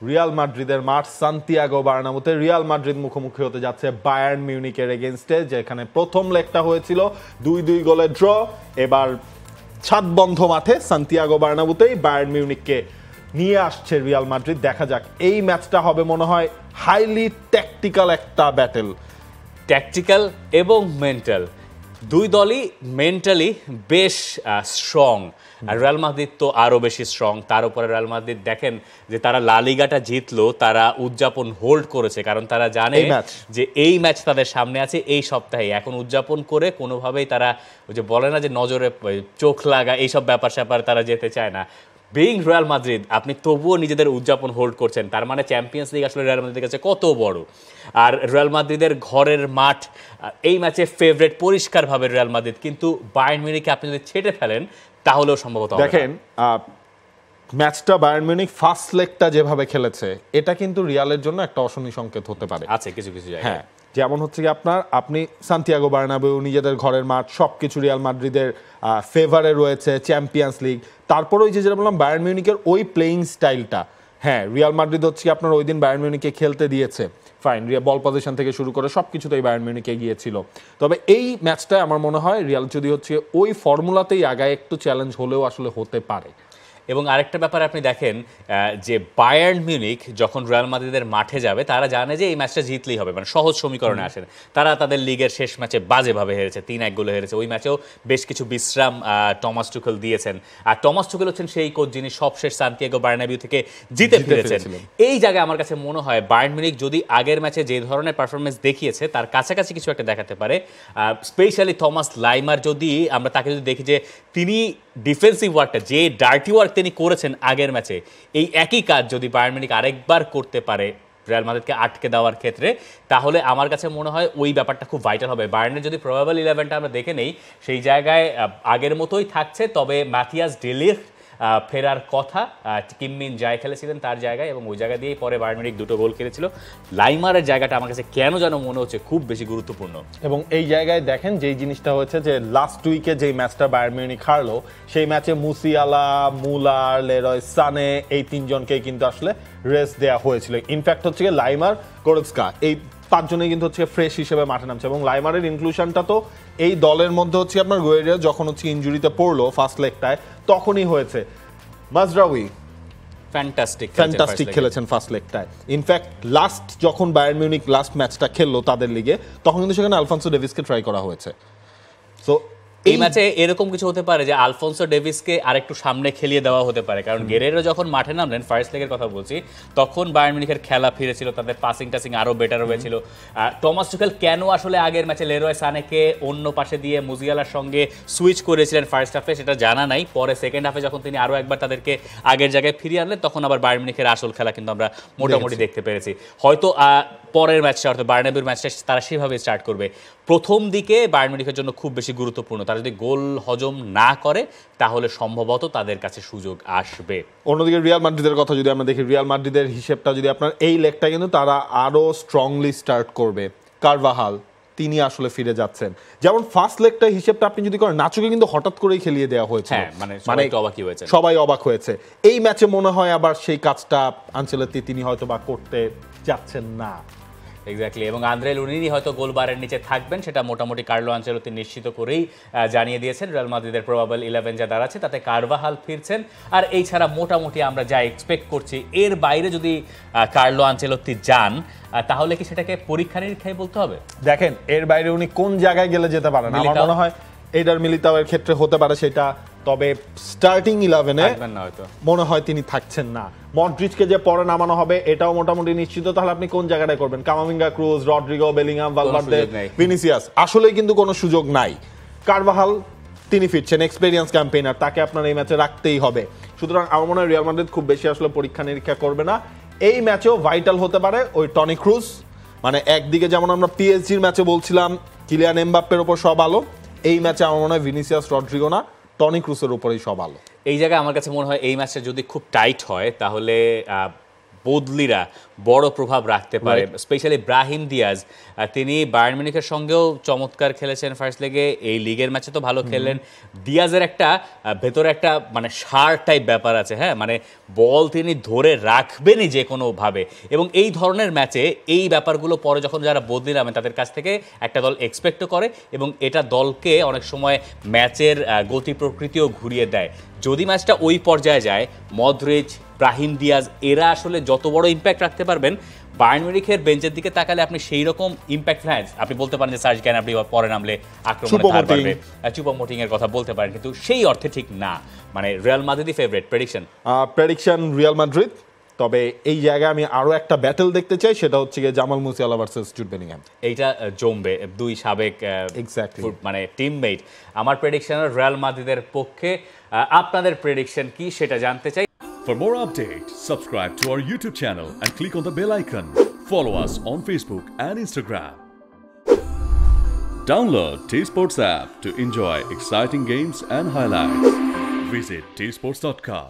Real মাদ্রিদের মাঠ Santiago বার্নাব্যুতে Real Madrid মুখোমুখি হতে যাচ্ছে বায়ার্ন মিউনিকের এগেইনস্টে, যেখানে প্রথম লেগটা হয়েছিল 2-2 গোলে ড্র। এবার ছাদ বন্ধ মাঠে সান্তিয়াগো বার্নাব্যুতেই বায়ার্ন মিউনিককে নিয়ে আসছে রিয়াল মাদ্রিদ। দেখা যাক, এই ম্যাচটা হবে মনে হয় হাইলি ট্যাকটিক্যাল একটা ব্যাটেল। ট্যাকটিক্যাল এবং মেন্টাল, দুই দলই মেন্টালি বেশ স্ট্রং, আর রিয়াল মাদ্রিদ তো আরও বেশি স্ট্রং। তার উপরে রিয়াল মাদ্রিদ দেখেন যে তারা লা লিগাটা জিতলো, তারা উদযাপন হোল্ড করেছে, কারণ তারা জানে যে এই ম্যাচ তাদের সামনে আছে এই সপ্তাহে। এখন উদযাপন করে কোনোভাবেই তারা ওই যে বলে না যে নজরে চোখ লাগা এইসব ব্যাপার স্যাপার তারা যেতে চায় না। বিং রিয়াল মাদ্রিদ, আপনি তবুও নিজেদের উদযাপন হোল্ড করছেন, তার মানে চ্যাম্পিয়ন্স লিগ আসলে রিয়াল মাদ্রিদের কাছে কত বড়। আর রিয়াল মাদ্রিদের ঘরের মাঠ, এই ম্যাচে ফেভারিট পরিষ্কারভাবে রিয়াল মাদ্রিদ, কিন্তু বায়ার্ন মিউনিখকে আপনি যদি ছেটে ফেলেন তাহলেও সম্ভবত দেখেন ম্যাচটা বায়ার্ন মিউনিখ ফার্স্ট লেগটা যেভাবে খেলেছে, এটা কিন্তু রিয়ালের জন্য একটা অশনি সংকেত হতে পারে। আছে কিছু কিছু জায়গায়, হ্যাঁ, যেমন হচ্ছে কি আপনি সান্তিয়াগো বার্নাবেউ, নিজেদের ঘরের মাঠ, সবকিছু রিয়াল মাদ্রিদের ফেভারে রয়েছে, চ্যাম্পিয়ন্স লিগ। তারপরে ওই যেটা বললাম বায়ার্ন মিউনিকের ওই প্লেইং স্টাইলটা, হ্যাঁ রিয়াল মাদ্রিদ হচ্ছে আপনার ওই দিন বায়ার্ন মিউনিককে খেলতে দিয়েছে, ফাইন, বল পজিশন থেকে শুরু করে সবকিছুতেই বায়ার্ন মিউনিক এগিয়ে ছিল। তবে এই ম্যাচটায় আমার মনে হয় রিয়াল যদি হচ্ছে ওই ফর্মুলাতেই আগায়, একটু চ্যালেঞ্জ হলেও আসলে হতে পারে। এবং আরেকটা ব্যাপার আপনি দেখেন যে বায়ার্ন মিউনিক যখন রিয়াল মাদ্রিদের মাঠে যাবে, তারা জানে যে এই ম্যাচটা জিতলেই হবে, মানে সহজ সমীকরণে আসেন। তারা তাদের লিগের শেষ ম্যাচে বাজেভাবে হেরেছে, 3-1 গোলে হেরেছে। ওই ম্যাচেও বেশ কিছু বিশ্রাম টমাস টুখেল দিয়েছেন, আর টমাস টুখেল হচ্ছেন সেই কোচ যিনি সবশেষ সান্তিয়াগো বার্নাবিউ থেকে জিতে ফিরেছেন। এই জায়গায় আমার কাছে মনে হয় বায়ার্ন মিউনিক যদি আগের ম্যাচে যে ধরনের পারফরমেন্স দেখিয়েছে তার কাছাকাছি কিছু একটা দেখাতে পারে। স্পেশালি থমাস লাইমার, যদি আমরা তাকে যদি দেখি যে তিনি ডিফেন্সিভ ওয়ার্কটা, যে ডার্টি ওয়ার্ক তিনি করেছেন আগের ম্যাচে, এই একই কাজ যদি বায়ার্ন মিউনিক আরেকবার করতে পারে রিয়াল মাদ্রিদকে আটকে দেওয়ার ক্ষেত্রে, তাহলে আমার কাছে মনে হয় ওই ব্যাপারটা খুব ভাইটাল হবে। বায়ার্নের যদি প্রবাবল 11টা আমরা দেখে নেই, সেই জায়গায় আগের মতোই থাকছে, তবে ম্যাথিয়াস ডে লিখ্ট ফেরার কথা, কিম-মিন জায় খেলেছিলেন তার জায়গায়, এবং ওই জায়গা দিয়েই পরে বায়ার্ন মিউনিক 2টো গোল খেলেছিল। লাইমারের জায়গাটা আমার কাছে কেন যেন মনে হচ্ছে খুব বেশি গুরুত্বপূর্ণ। এবং এই জায়গায় দেখেন যেই জিনিসটা হচ্ছে যে লাস্ট উইকে যেই ম্যাচটা বায়ার্ন মিউনিক হারলো, সেই ম্যাচে মুসিয়ালা, মুলার, লেরয় সানে, এই তিনজনকেই কিন্তু আসলে রেস্ট দেওয়া হয়েছিল। ইনফ্যাক্ট হচ্ছে লাইমার, গোরেৎস্কা, এই পাঁচজনেই কিন্তু হচ্ছে ফ্রেশ হিসেবে মাঠে নামছে। এবং লাইমারের ইনক্লুশনটা তো এই দলের মধ্যে হচ্ছে আপনার গুয়েরিয়া যখন হচ্ছে ইনজুরিতে পড়লো ফার্স্ট লেগটায়, তখনই হয়েছে। মাজরাউই ফ্যান্টাস্টিক খেলেছেন ফার্স্ট লেগটায়। ইনফ্যাক্ট লাস্ট যখন বায়ার্ন মিউনিক লাস্ট ম্যাচটা খেললো তাদের লিগে, তখন কিন্তু সেখানে আলফোন্সো ডেভিসকে ট্রাই করা হয়েছে। সো এই ম্যাচে এরকম কিছু হতে পারে যে আলফোন্সো ডেভিসকে আরেকটু সামনে খেলিয়ে দেওয়া হতে পারে, কারণ গেরেরো যখন মাঠে নামলেন ফার্স্ট লেগের কথা বলছি, তখন বায়ার্ন মিউনিখের খেলা ফিরেছিল, তাদের পাসিং টাসিং আরও বেটার হয়েছিল। টমাস টুখেল কেন আসলে আগের ম্যাচে লেরয় সানেকে অন্য পাশে দিয়ে মুজিয়ালার সঙ্গে সুইচ করেছিলেন ফার্স্ট হাফে, সেটা জানা নাই। পরে সেকেন্ড হাফে যখন তিনি আরও একবার তাদেরকে আগের জায়গায় ফিরিয়ে আনলেন, তখন আবার বায়ার্ন মিউনিখের আসল খেলা কিন্তু আমরা মোটামুটি দেখতে পেরেছি। হয়তো পরের ম্যাচটা, অর্থাৎ বার্নাবিউর ম্যাচটা তারা সেভাবে স্টার্ট করবে। প্রথম দিকে বায়ার্ন মিউনিখের জন্য খুব বেশি গুরুত্বপূর্ণ, তারা যদি গোল হজম না করে তাহলে সম্ভবত তাদের কাছে সুযোগ আসবে। অন্যদিকে রিয়াল মাদ্রিদের কথা যদি আমরা দেখি, রিয়াল মাদ্রিদের হিসেবটা যদি আপনার এই লেগটা কিন্তু তারা আরো স্ট্রংলি স্টার্ট করবে। কারভাহাল, তিনি আসলে ফিরে যাচ্ছেন। যেমন ফার্স্ট লেগটা হিসেবটা আপনি যদি করেন, নাচোকে কিন্তু হঠাৎ করেই খেলিয়ে দেওয়া হয়েছে, সবাই অবাক হয়েছে। এই ম্যাচে মনে হয় আবার সেই কাজটা আনচেলত্তি তিনি হয়তো বা করতে যাচ্ছেন না। এক্স্যাক্টলি, এবং আন্দ্রে লুনিনি হয়তো গোলবারের নিচে থাকবেন, সেটা মোটামুটি কার্লো আনচেলত্তি নিশ্চিত করেই জানিয়ে দিয়েছেন। রিয়াল মাদ্রিদের প্রবাবল 11 যা দাঁড়াচ্ছে তাতে কারভাহাল ফিরছেন, আর এই ছাড়া মোটামুটি আমরা যা এক্সপেক্ট করছি এর বাইরে যদি কার্লো আনচেলত্তি যান, তাহলে কি সেটাকে পরীক্ষা নিরীক্ষায় বলতে হবে? দেখেন এর বাইরে উনি কোন জায়গায় গেলে যেতে পারেন, আমার মনে হয় এডার মিলিতাওয়ের ক্ষেত্রে হতে পারে সেটা, তবে স্টার্টিং 11-এ মনে হয় তিনি থাকছেন না। মডরিচকে যে পরে নামানো হবে এটাও মোটামুটি নিশ্চিত। তাহলে আপনি কোন জায়গাটায় করবেন? Camavinga, Kroos, Rodrygo, Bellingham, Valverde, Vinicius, আসলেই কিন্তু কোনো সুযোগ নাই। কারভাহাল তিনি ফিরছেন, এক্সপেরিয়েন্স ক্যাম্পেইনার, তাকে আপনার এই ম্যাচে রাখতেই হবে। সুতরাং আমার মনে হয় রিয়াল মাদ্রিদ খুব বেশি আসলে পরীক্ষা নিরীক্ষা করবে না। এই ম্যাচেও ভাইটাল হতে পারে ওই টনি ক্রুজ, মানে একদিকে যেমন আমরা পিএসজির ম্যাচে বলছিলাম কিলিয়ান এমবাপ্পের ওপর সব আলো, এই ম্যাচে আমার মনে হয় ভিনিসিয়াস, রড্রিগো না, টনি ক্রুজের উপরেই সব আলো। এই জায়গায় আমার কাছে মনে হয় এই ম্যাচটা যদি খুব টাইট হয় তাহলে বদলিরা বড় প্রভাব রাখতে পারে। স্পেশালি ব্রাহিম দিয়াজ, তিনি বায়ার্ন মিউনিখের সঙ্গেও চমৎকার খেলেছেন ফার্স্ট লিগে, এই লিগের ম্যাচে তো ভালো খেললেন। দিয়াজের একটা ভেতরে একটা মানে সার টাইপ ব্যাপার আছে, হ্যাঁ, মানে বল তিনি ধরে রাখবেনই যে কোনোভাবে, এবং এই ধরনের ম্যাচে এই ব্যাপারগুলো পরে যখন যারা বদলি নামেন তাদের কাছ থেকে একটা দল এক্সপেক্টও করে, এবং এটা দলকে অনেক সময় ম্যাচের গতি প্রকৃতিও ঘুরিয়ে দেয়। যদি ম্যাচটা ওই পর্যায়ে যায়, মদ্রিচ, ব্রাহিম দিয়াজ এরা আসলে যত বড় ইম্প্যাক্ট রাখতে পারবেন, বায়ার্ন মিউনিখের বেঞ্চের দিকে তাকালে আপনি সেই রকম ইম্প্যাক্ট ফ্যান্স আপনি বলতে পারেন যে সার্জ গ্যানাব্রি পরে নামলে আক্রমণে ধার বাড়বে, চুপোমোটিং এর কথা বলতে পারেন, কিন্তু সেই অর্থে ঠিক না। মানে রিয়াল মাদ্রিদই ফেভারিট। Prediction Real Madrid. তবে এই জায়গায় আমি আরো একটা ব্যাটল দেখতে চাই, সেটা হচ্ছে গিয়ে Jamal Musiala versus Jude Bellingham. এইটা জমবে, দুই সাবেক মানে টিমমেট। আমার প্রেডিকশন রিয়াল মাদ্রিদের পক্ষে। আপনাদের প্রেডিকশন কি সেটা জানতে চাই। For more updates, subscribe to our YouTube channel and click on the bell icon. Follow us on Facebook and Instagram. Download T-Sports app to enjoy exciting games and highlights. Visit tsports.com.